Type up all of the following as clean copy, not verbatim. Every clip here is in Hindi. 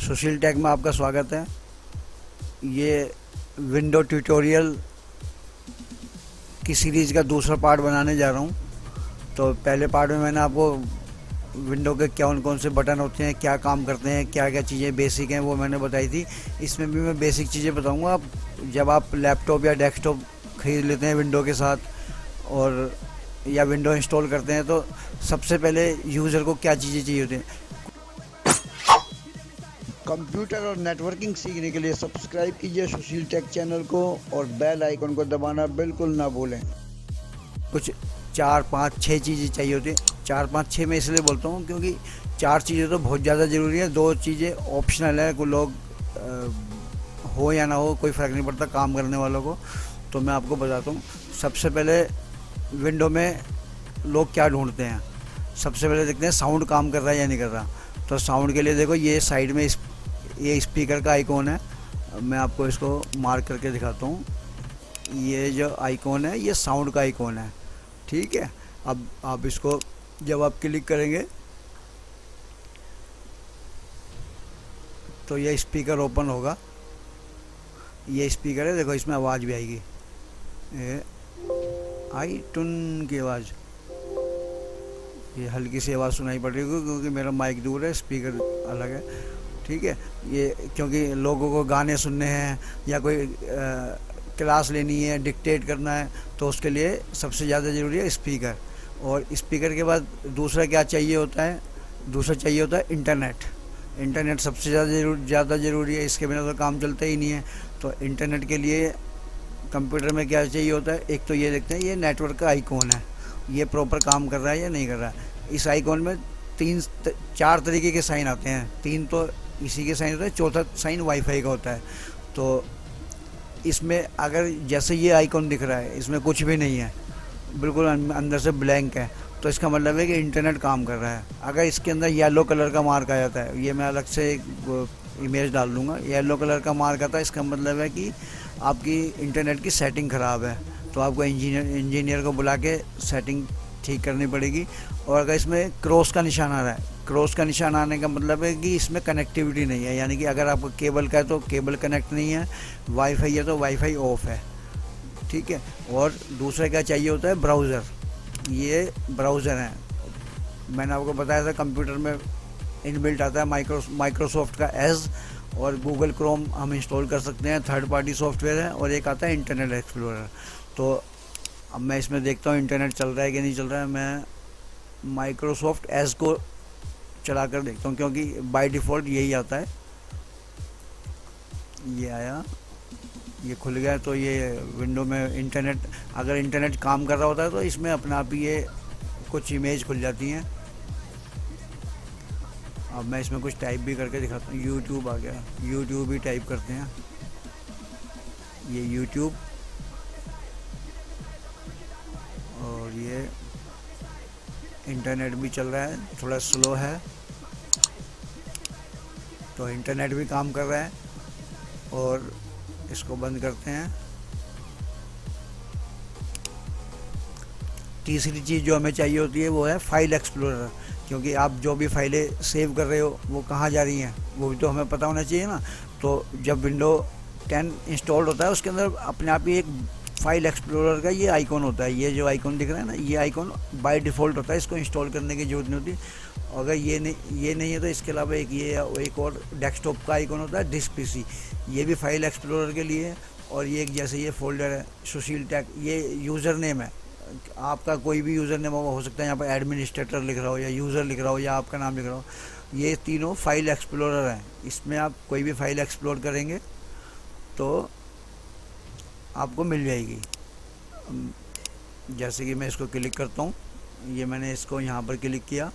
सुशील टेक में आपका स्वागत है। ये विंडो ट्यूटोरियल की सीरीज़ का दूसरा पार्ट बनाने जा रहा हूँ। तो पहले पार्ट में मैंने आपको विंडो के कौन कौन से बटन होते हैं, क्या काम करते हैं, क्या क्या चीज़ें बेसिक हैं वो मैंने बताई थी। इसमें भी मैं बेसिक चीज़ें बताऊँगा। आप जब आप लैपटॉप या डेस्कटॉप ख़रीद लेते हैं विंडो के साथ और या विंडो इंस्टॉल करते हैं तो सबसे पहले यूज़र को क्या चीज़ें चाहिए होती हैं। कंप्यूटर और नेटवर्किंग सीखने के लिए सब्सक्राइब कीजिए सुशील टेक चैनल को और बेल आइकन को दबाना बिल्कुल ना भूलें। कुछ 4-5-6 चीज़ें चाहिए होती हैं। 4-5-6 मैं इसलिए बोलता हूँ क्योंकि 4 चीज़ें तो बहुत ज़्यादा ज़रूरी है, 2 चीज़ें ऑप्शनल है। कोई लोग हो या ना हो कोई फ़र्क नहीं पड़ता काम करने वालों को। तो मैं आपको बताता हूँ। सबसे पहले विंडो में लोग क्या ढूंढते हैं, सबसे पहले देखते हैं साउंड काम कर रहा है या नहीं कर रहा। तो साउंड के लिए देखो ये साइड में ये स्पीकर का आइकॉन है। मैं आपको इसको मार्क करके दिखाता हूँ। ये जो आइकॉन है ये साउंड का आइकॉन है, ठीक है। अब आप इसको जब आप क्लिक करेंगे तो ये स्पीकर ओपन होगा। ये स्पीकर है, देखो इसमें आवाज़ भी आएगी। ये आई टुन की आवाज़, ये हल्की सी आवाज़ सुनाई पड़ रही है क्योंकि मेरा माइक दूर है, स्पीकर अलग है, ठीक है। ये क्योंकि लोगों को गाने सुनने हैं या कोई क्लास लेनी है, डिक्टेट करना है, तो उसके लिए सबसे ज़्यादा ज़रूरी है स्पीकर। और स्पीकर के बाद दूसरा क्या चाहिए होता है, दूसरा चाहिए होता है इंटरनेट। इंटरनेट सबसे ज़्यादा ज़रूरी है, इसके बिना तो काम चलता ही नहीं है। तो इंटरनेट के लिए कंप्यूटर में क्या चाहिए होता है, एक तो ये देखते हैं ये नेटवर्क का आइकॉन है, ये प्रॉपर काम कर रहा है या नहीं कर रहा है। इस आइकॉन में 4 तरीके के साइन आते हैं, 3 तो इसी के साइन होता है, चौथा साइन वाईफाई का होता है। तो इसमें अगर जैसे ये आइकॉन दिख रहा है इसमें कुछ भी नहीं है, बिल्कुल अंदर से ब्लैंक है, तो इसका मतलब है कि इंटरनेट काम कर रहा है। अगर इसके अंदर येलो कलर का मार्क आ जाता है, ये मैं अलग से एक इमेज डाल दूंगा, येलो कलर का मार्क आता है, इसका मतलब है कि आपकी इंटरनेट की सेटिंग ख़राब है। तो आपको इंजीनियर को बुला के सेटिंग ठीक करनी पड़ेगी। और अगर इसमें क्रॉस का निशान आ रहा है, क्रॉस का निशान आने का मतलब है कि इसमें कनेक्टिविटी नहीं है, यानी कि अगर आपको केबल का है तो केबल कनेक्ट नहीं है, वाईफाई है तो वाईफाई ऑफ है, ठीक है। और दूसरा क्या चाहिए होता है, ब्राउज़र। ये ब्राउज़र है, मैंने आपको बताया था कंप्यूटर में इनबिल्ट आता है माइक्रोसॉफ्ट का एज, और गूगल क्रोम हम इंस्टॉल कर सकते हैं, थर्ड पार्टी सॉफ्टवेयर है। और एक आता है इंटरनेट एक्सप्लोरर। तो अब मैं इसमें देखता हूँ इंटरनेट चल रहा है कि नहीं चल रहा है। मैं माइक्रोसॉफ्ट एज को चला कर देखता हूँ क्योंकि बाय डिफ़ॉल्ट यही आता है। ये आया, ये खुल गया। तो ये विंडो में इंटरनेट, अगर इंटरनेट काम कर रहा होता है तो इसमें अपने आप ही ये कुछ इमेज खुल जाती हैं। अब मैं इसमें कुछ टाइप भी करके दिखाता हूँ। यूट्यूब आ गया, यूट्यूब भी टाइप करते हैं, ये यूट्यूब। और ये इंटरनेट भी चल रहा है, थोड़ा स्लो है, तो इंटरनेट भी काम कर रहा है। और इसको बंद करते हैं। तीसरी चीज़ जो हमें चाहिए होती है वो है फाइल एक्सप्लोरर, क्योंकि आप जो भी फाइलें सेव कर रहे हो वो कहाँ जा रही हैं वो भी तो हमें पता होना चाहिए ना। तो जब विंडो 10 इंस्टॉल्ड होता है उसके अंदर अपने आप ही एक फाइल एक्सप्लोरर का ये आइकॉन होता है। ये जो आइकॉन दिख रहा है ना, ये आइकॉन बाय डिफ़ॉल्ट होता है, इसको इंस्टॉल करने की ज़रूरत नहीं होती। अगर ये नहीं है तो इसके अलावा एक और डेस्कटॉप का आइकॉन होता है, डिस्क पीसी, ये भी फाइल एक्सप्लोरर के लिए है। और ये एक जैसे ये फोल्डर है सुशील टेक, ये यूज़र नेम है, आपका कोई भी यूज़र नेम हो सकता है, यहाँ पर एडमिनिस्ट्रेटर लिख रहा हो या यूज़र लिख रहा हो या आपका नाम लिख रहा हो। ये तीनों फाइल एक्सप्लोरर हैं, इसमें आप कोई भी फाइल एक्सप्लोर करेंगे तो आपको मिल जाएगी। जैसे कि मैं इसको क्लिक करता हूँ, ये मैंने इसको यहाँ पर क्लिक किया,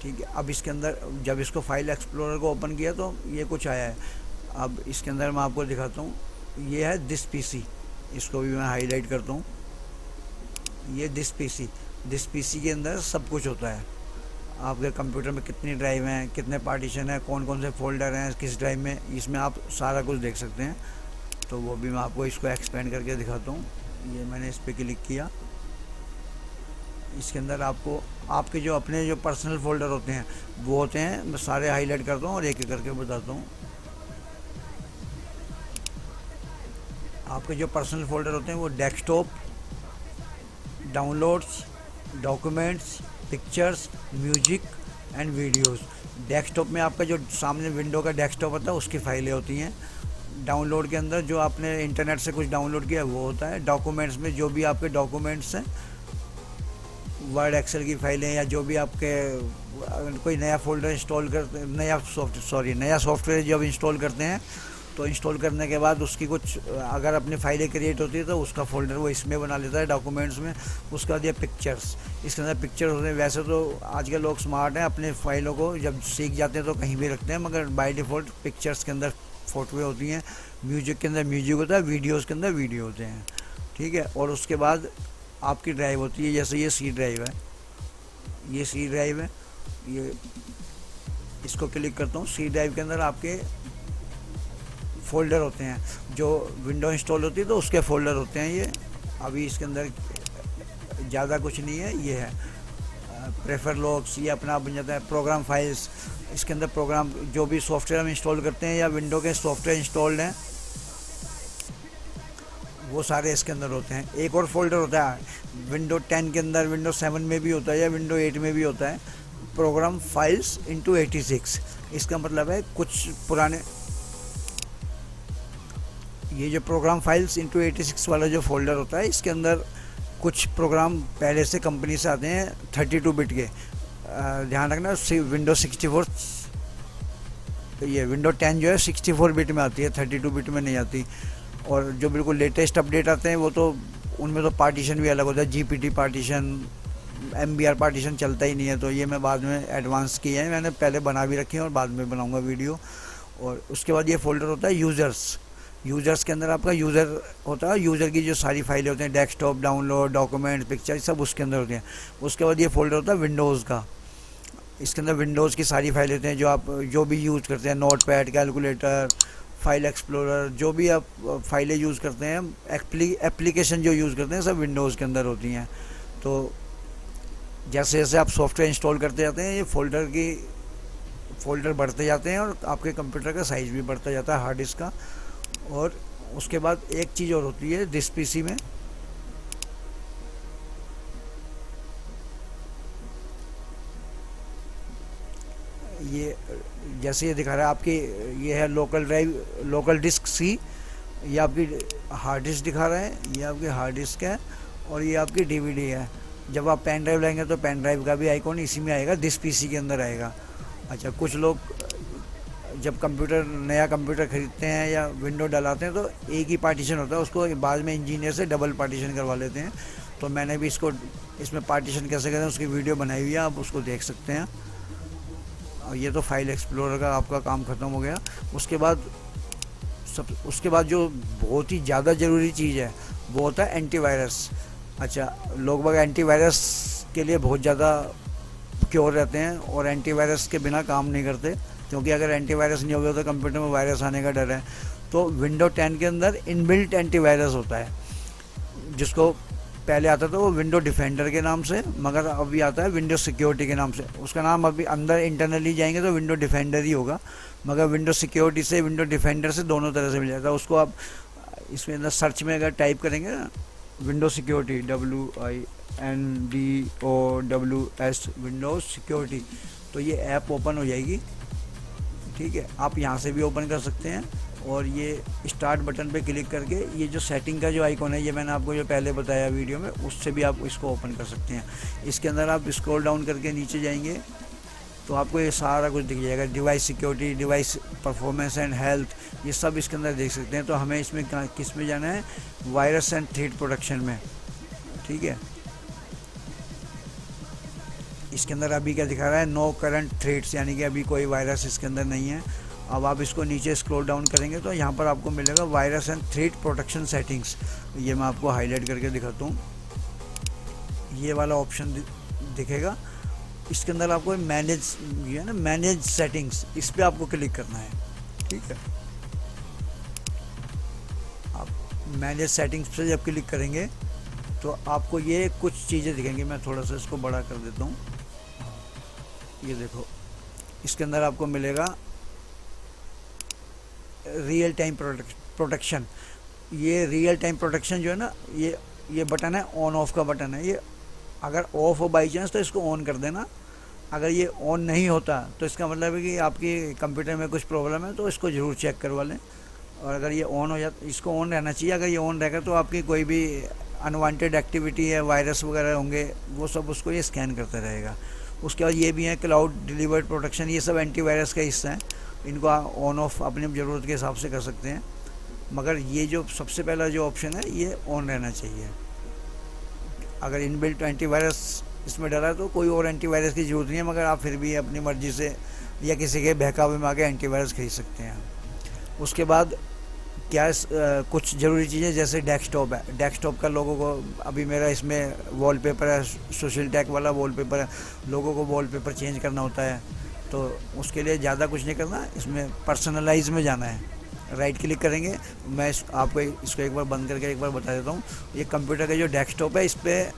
ठीक है। अब इसके अंदर जब इसको फाइल एक्सप्लोरर को ओपन किया तो ये कुछ आया है। अब इसके अंदर मैं आपको दिखाता हूँ, ये है दिस पीसी, इसको भी मैं हाईलाइट करता हूँ। ये दिस पीसी के अंदर सब कुछ होता है। आपके कंप्यूटर में कितनी ड्राइव हैं, कितने पार्टीशन हैं, कौन कौन से फोल्डर हैं किस ड्राइव में, इसमें आप सारा कुछ देख सकते हैं। तो वो भी मैं आपको इसको एक्सपेंड करके दिखाता हूँ। ये मैंने इस पर क्लिक किया, इसके अंदर आपको आपके जो अपने जो पर्सनल फोल्डर होते हैं वो होते हैं, मैं सारे हाईलाइट करता हूँ और एक एक करके बताता हूँ। आपके जो पर्सनल फोल्डर होते हैं वो desktop, downloads, documents, pictures, music and videos. Desktop में आपका जो सामने विंडो का डेस्कटॉप होता है उसकी फाइलें होती हैं। डाउनलोड के अंदर जो आपने इंटरनेट से कुछ डाउनलोड किया है वो होता है। डॉक्यूमेंट्स में जो भी आपके डॉक्यूमेंट्स हैं, वर्ड एक्सेल की फाइलें, या जो भी आपके कोई नया फोल्डर इंस्टॉल करते, नया सॉफ्टवेयर जब इंस्टॉल करते हैं तो इंस्टॉल करने के बाद उसकी कुछ अगर अपनी फाइलें क्रिएट होती है तो उसका फोल्डर वो इसमें बना लेता है डॉक्यूमेंट्स में। उसके बाद ये पिक्चर्स, इसके अंदर पिक्चर्स होते हैं। वैसे तो आजकल लोग स्मार्ट हैं, अपने फाइलों को जब सीख जाते हैं तो कहीं भी रखते हैं, मगर बाय डिफ़ॉल्ट पिक्चर्स के अंदर फ़ोटोएँ होती हैं, म्यूजिक के अंदर म्यूजिक होता है, वीडियोज़ के अंदर वीडियो होते हैं। ठीक है, और उसके बाद आपकी ड्राइव होती है, जैसे ये सी ड्राइव है, ये सी ड्राइव है, ये इसको क्लिक करता हूँ। सी ड्राइव के अंदर आपके फ़ोल्डर होते हैं, जो विंडो इंस्टॉल होती है तो उसके फ़ोल्डर होते हैं ये। अभी इसके अंदर ज़्यादा कुछ नहीं है, ये है प्रेफर लॉग्स, ये अपना बन जाता है। प्रोग्राम फाइल्स, इसके अंदर प्रोग्राम जो भी सॉफ्टवेयर हम इंस्टॉल करते हैं या विंडो के सॉफ्टवेयर इंस्टॉल्ड हैं वो सारे इसके अंदर होते हैं। एक और फोल्डर होता है विंडो 10 के अंदर, विंडो 7 में भी होता है या विंडो 8 में भी होता है, प्रोग्राम फाइल्स इंटू 86। इसका मतलब है कुछ पुराने, ये जो प्रोग्राम फाइल्स इंटू 86 वाला जो फोल्डर होता है, इसके अंदर कुछ प्रोग्राम पहले से कंपनी से आते हैं 32 बिट के। ध्यान रखना, विंडो 64, ये विंडो 10 जो है 64 बिट में आती है, 32 बिट में नहीं आती। और जो बिल्कुल लेटेस्ट अपडेट आते हैं वो तो उनमें तो पार्टीशन भी अलग होता है, जीपीटी पार्टीशन, एमबीआर पार्टीशन चलता ही नहीं है। तो ये मैं बाद में एडवांस किए हैं, मैंने पहले बना भी रखे हैं और बाद में बनाऊंगा वीडियो। और उसके बाद ये फोल्डर होता है यूज़र्स। यूज़र्स के अंदर आपका यूज़र होता है, यूज़र की जो सारी फाइलें होती हैं, डेस्कटॉप, डाउनलोड, डॉक्यूमेंट, पिक्चर, सब उसके अंदर होती हैं। उसके बाद ये फोल्डर होता है विंडोज़ का। इसके अंदर विंडोज़ की सारी फाइलें होती हैं जो आप जो भी यूज़ करते हैं, note pad, calculator, file explorer, जो भी आप फाइलें यूज़ करते हैं, एप्लीकेशन जो यूज़ करते हैं, सब विंडोज़ के अंदर होती हैं। तो जैसे जैसे आप सॉफ्टवेयर इंस्टॉल करते जाते हैं, ये फ़ोल्डर बढ़ते जाते हैं और आपके कंप्यूटर का साइज़ भी बढ़ता जाता है, हार्ड डिस्क का। और उसके बाद एक चीज़ और होती है दिस पीसी में, ये जैसे ये दिखा रहा है आपकी, ये है local drive, local disk C, ये आपकी हार्ड डिस्क दिखा रहा है, ये आपकी हार्ड डिस्क है और ये आपकी डीवीडी है। जब आप पेन ड्राइव लाएंगे तो पेन ड्राइव का भी आइकॉन इसी में आएगा, दिस पीसी के अंदर आएगा। अच्छा, कुछ लोग जब नया कंप्यूटर खरीदते हैं या विंडो डलाते हैं तो एक ही पार्टीशन होता है, उसको बाद में इंजीनियर से डबल पार्टीशन करवा लेते हैं। तो मैंने भी इसमें पार्टीशन कैसे करते हैं उसकी वीडियो बनाई हुई है, आप उसको देख सकते हैं। और ये तो फाइल एक्सप्लोरर का आपका काम ख़त्म हो गया। उसके बाद जो बहुत ही ज़्यादा ज़रूरी चीज़ है वो होता है एंटीवायरस। अच्छा, लोग बाग एंटीवायरस के लिए बहुत ज़्यादा क्योर रहते हैं और एंटीवायरस के बिना काम नहीं करते, क्योंकि अगर एंटीवायरस नहीं होगा तो कंप्यूटर में वायरस आने का डर है। तो विंडो 10 के अंदर इनबिल्ट एंटीवायरस होता है, जिसको पहले आता था वो विंडो डिफेंडर के नाम से, मगर अभी आता है विंडो सिक्योरिटी के नाम से। उसका नाम अभी अंदर इंटरनली जाएंगे तो विंडो डिफेंडर ही होगा, मगर विंडो सिक्योरिटी से, विंडो डिफेंडर से दोनों तरह से मिल जाता है। उसको आप इसमें अंदर सर्च में अगर टाइप करेंगे ना, window security, WINDOWS, window security, तो ये ऐप ओपन हो जाएगी। ठीक है, आप यहाँ से भी ओपन कर सकते हैं और ये स्टार्ट बटन पे क्लिक करके ये जो सेटिंग का जो आइकॉन है, ये मैंने आपको जो पहले बताया वीडियो में, उससे भी आप इसको ओपन कर सकते हैं। इसके अंदर आप स्क्रॉल डाउन करके नीचे जाएंगे तो आपको ये सारा कुछ दिख जाएगा, device security, device performance and health, ये सब इसके अंदर देख सकते हैं। तो हमें इसमें किस में जाना है, वायरस एंड थ्रेट प्रोटेक्शन में। ठीक है, इसके अंदर अभी क्या दिखा रहा है, नो करंट थ्रेट्स, यानी कि अभी कोई वायरस इसके अंदर नहीं है। अब आप इसको नीचे स्क्रॉल डाउन करेंगे तो यहाँ पर आपको मिलेगा virus and threat protection settings. ये मैं आपको हाईलाइट करके दिखाता हूँ, ये वाला ऑप्शन दिखेगा। इसके अंदर आपको मैनेज, ये है ना मैनेज सेटिंग्स, इस पर आपको क्लिक करना है। ठीक है, आप मैनेज सेटिंग्स पे जब क्लिक करेंगे तो आपको ये कुछ चीज़ें दिखेंगी। मैं थोड़ा सा इसको बड़ा कर देता हूँ। ये देखो, इसके अंदर आपको मिलेगा रियल टाइम प्रोटेक्शन। ये रियल टाइम प्रोटेक्शन जो है ना, ये बटन है, ऑन ऑफ का बटन है। ये अगर ऑफ हो बाई चांस तो इसको ऑन कर देना। अगर ये ऑन नहीं होता तो इसका मतलब है कि आपकी कंप्यूटर में कुछ प्रॉब्लम है, तो इसको ज़रूर चेक करवा लें। और अगर ये ऑन हो जाता, इसको ऑन रहना चाहिए। अगर ये ऑन रहेगा तो आपकी कोई भी अनवांटेड एक्टिविटी है, वायरस वगैरह होंगे, वो सब उसको ये स्कैन करता रहेगा। उसके बाद ये भी है क्लाउड डिलीवर्ड प्रोटेक्शन। ये सब एंटीवायरस का हिस्सा है। इनको ऑन ऑफ अपनी ज़रूरत के हिसाब से कर सकते हैं, मगर ये जो सबसे पहला जो ऑप्शन है ये ऑन रहना चाहिए। अगर इनबिल्ट एंटीवायरस इसमें डला है तो कोई और एंटीवायरस की ज़रूरत नहीं है, मगर आप फिर भी अपनी मर्ज़ी से या किसी के बहकावे में आके एंटीवायरस खरीद सकते हैं। उसके बाद क्या कुछ ज़रूरी चीज़ें, जैसे डेस्कटॉप है। डेस्कटॉप का लोगों को, अभी मेरा इसमें वॉलपेपर है, सोशल टैग वाला वॉलपेपर है। लोगों को वॉलपेपर चेंज करना होता है, तो उसके लिए ज़्यादा कुछ नहीं करना, इसमें पर्सनलाइज में जाना है। राइट क्लिक करेंगे। मैं आपको इसको एक बार बंद करके एक बार बता देता हूँ। ये कंप्यूटर का जो डेस्कटॉप है, इस पर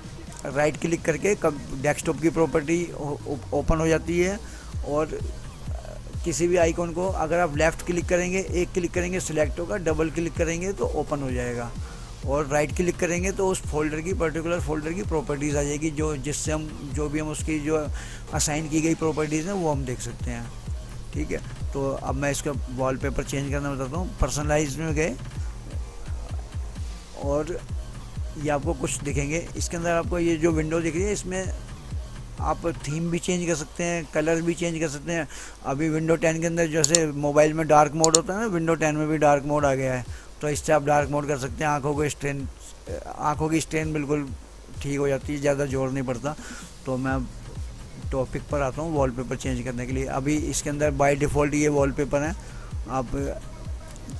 राइट क्लिक करके डेस्कटॉप की प्रॉपर्टी ओपन हो जाती है। और किसी भी आइकॉन को अगर आप लेफ़्ट क्लिक करेंगे, एक क्लिक करेंगे सिलेक्ट होगा, डबल क्लिक करेंगे तो ओपन हो जाएगा। और राइट क्लिक करेंगे तो उस फोल्डर की, पर्टिकुलर फोल्डर की प्रॉपर्टीज़ आ जाएगी, जिससे हम जो भी हम उसकी जो असाइन की गई प्रॉपर्टीज़ हैं वो हम देख सकते हैं। ठीक है, तो अब मैं इसका वॉलपेपर चेंज करना बताता हूँ। पर्सनलाइज में गए और ये आपको कुछ दिखेंगे। इसके अंदर आपको ये जो विंडो दिख रही है, इसमें आप थीम भी चेंज कर सकते हैं, कलर भी चेंज कर सकते हैं। अभी विंडो 10 के अंदर जैसे मोबाइल में डार्क मोड होता है ना, विंडो 10 में भी डार्क मोड आ गया है, तो इससे आप डार्क मोड कर सकते हैं। आँखों की स्ट्रेन बिल्कुल ठीक हो जाती है, ज़्यादा जोर नहीं पड़ता। तो मैं टॉपिक पर आता हूँ वॉलपेपर चेंज करने के लिए। अभी इसके अंदर बाय डिफ़ॉल्ट ये वॉलपेपर है। आप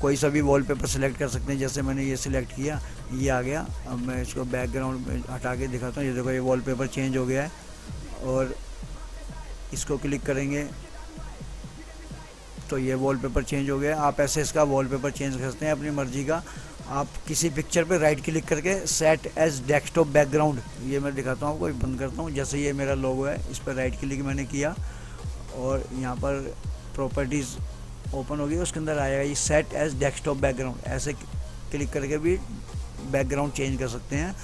कोई सा भी वॉलपेपर सेलेक्ट कर सकते हैं। जैसे मैंने ये सिलेक्ट किया, ये आ गया। अब मैं इसको बैकग्राउंड में हटा के दिखाता हूँ। ये देखो, ये वॉलपेपर चेंज हो गया है। और इसको क्लिक करेंगे तो ये वॉलपेपर चेंज हो गया। आप ऐसे इसका वॉलपेपर चेंज कर सकते हैं अपनी मर्ज़ी का। आप किसी पिक्चर पे राइट क्लिक करके सेट एज डेस्कटॉप बैकग्राउंड, ये मैं दिखाता हूँ आपको, बंद करता हूँ। जैसे ये मेरा लोगो है, इस पर राइट क्लिक मैंने किया और यहाँ पर प्रॉपर्टीज़ ओपन होगी। उसके अंदर आएगा ये सेट एज डेस्कटॉप बैकग्राउंड। ऐसे क्लिक करके भी बैकग्राउंड चेंज कर सकते हैं।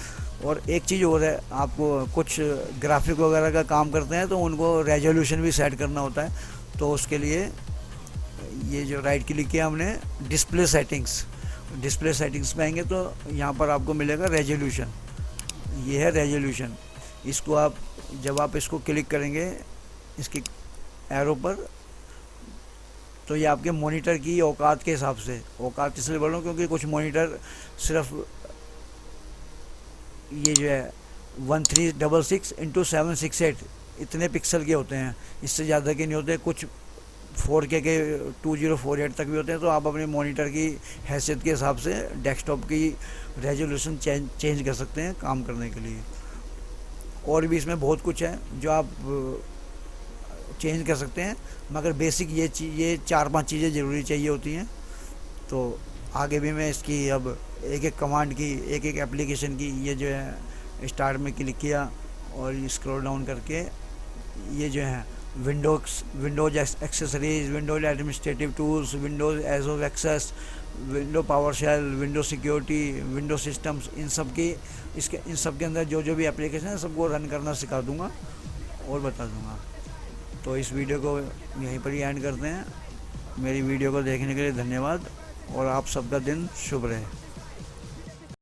और एक चीज़ और है, आपको कुछ ग्राफिक वगैरह का काम करते हैं तो उनको रेजोल्यूशन भी सेट करना होता है। तो उसके लिए ये जो राइट क्लिक किया हमने, डिस्प्ले सेटिंग्स में आएंगे तो यहाँ पर आपको मिलेगा रेजोल्यूशन। ये है रेजोल्यूशन। इसको आप, जब आप इसको क्लिक करेंगे इसकी एरो पर, तो ये आपके मॉनिटर की औकात के हिसाब से, औकात इसलिए बोल रहा हूँ क्योंकि कुछ मॉनिटर सिर्फ ये जो है 1366 इंटू 768 इतने पिक्सल के होते हैं, इससे ज़्यादा के नहीं होते। कुछ 4K के 2048 तक भी होते हैं। तो आप अपने मॉनिटर की हैसियत के हिसाब से डेस्कटॉप की रेजोल्यूशन चेंज कर सकते हैं काम करने के लिए। और भी इसमें बहुत कुछ है जो आप चेंज कर सकते हैं, मगर बेसिक ये 4-5 चीज़ें ज़रूरी चाहिए होती हैं। तो आगे भी मैं इसकी अब एक एक कमांड की, एक एक एप्लीकेशन की, ये जो है स्टार्ट में क्लिक किया और स्क्रॉल डाउन करके ये जो है Windows accessories, Windows administrative tools, Windows एजो access, window PowerShell, window security, window systems, इन सब के अंदर जो भी एप्लीकेशन है सबको रन करना सिखा दूंगा और बता दूंगा। तो इस वीडियो को यहीं पर ही एंड करते हैं। मेरी वीडियो को देखने के लिए धन्यवाद और आप सबका दिन शुभ रहे।